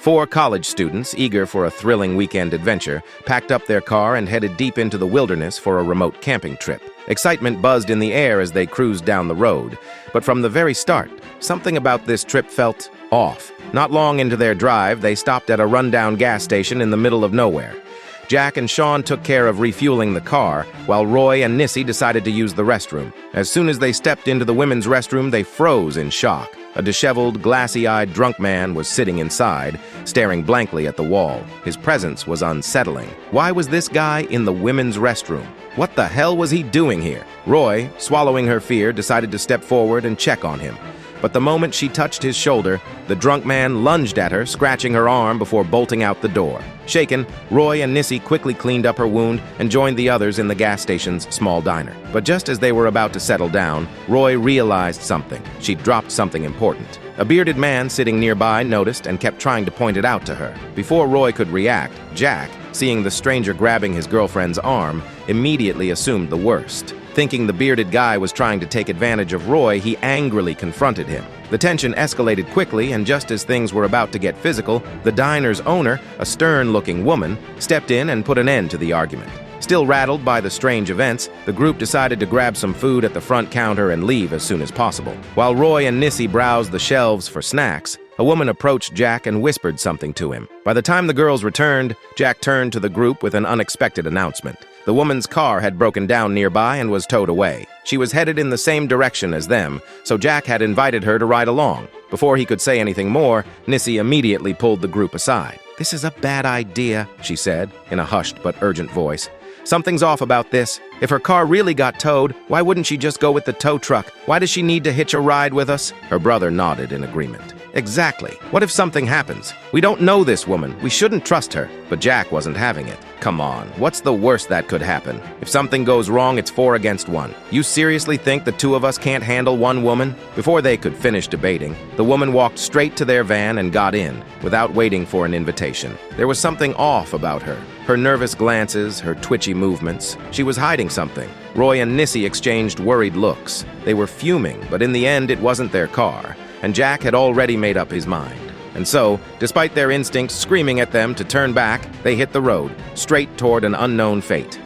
Four college students, eager for a thrilling weekend adventure, packed up their car and headed deep into the wilderness for a remote camping trip. Excitement buzzed in the air as they cruised down the road. But from the very start, something about this trip felt off. Not long into their drive, they stopped at a rundown gas station in the middle of nowhere. Jack and Sean took care of refueling the car, while Roy and Nissi decided to use the restroom. As soon as they stepped into the women's restroom, they froze in shock. A disheveled, glassy-eyed drunk man was sitting inside, staring blankly at the wall. His presence was unsettling. Why was this guy in the women's restroom? What the hell was he doing here? Roy, swallowing her fear, decided to step forward and check on him. But the moment she touched his shoulder, the drunk man lunged at her, scratching her arm before bolting out the door. Shaken, Roy and Nissi quickly cleaned up her wound and joined the others in the gas station's small diner. But just as they were about to settle down, Roy realized something. She'd dropped something important. A bearded man sitting nearby noticed and kept trying to point it out to her. Before Roy could react, Jack, seeing the stranger grabbing his girlfriend's arm, immediately assumed the worst. Thinking the bearded guy was trying to take advantage of Roy, he angrily confronted him. The tension escalated quickly, and just as things were about to get physical, the diner's owner, a stern-looking woman, stepped in and put an end to the argument. Still rattled by the strange events, the group decided to grab some food at the front counter and leave as soon as possible. While Roy and Nissi browsed the shelves for snacks, a woman approached Jack and whispered something to him. By the time the girls returned, Jack turned to the group with an unexpected announcement. The woman's car had broken down nearby and was towed away. She was headed in the same direction as them, so Jack had invited her to ride along. Before he could say anything more, Nissi immediately pulled the group aside. "This is a bad idea," she said, in a hushed but urgent voice. "Something's off about this. If her car really got towed, why wouldn't she just go with the tow truck? Why does she need to hitch a ride with us?" Her brother nodded in agreement. "Exactly. What if something happens? We don't know this woman. We shouldn't trust her." But Jack wasn't having it. "Come on, what's the worst that could happen? If something goes wrong, it's 4 against 1. You seriously think the two of us can't handle one woman?" Before they could finish debating, the woman walked straight to their van and got in, without waiting for an invitation. There was something off about her. Her nervous glances, her twitchy movements. She was hiding something. Roy and Nissi exchanged worried looks. They were fuming, but in the end, it wasn't their car, and Jack had already made up his mind. And so, despite their instincts screaming at them to turn back, they hit the road, straight toward an unknown fate.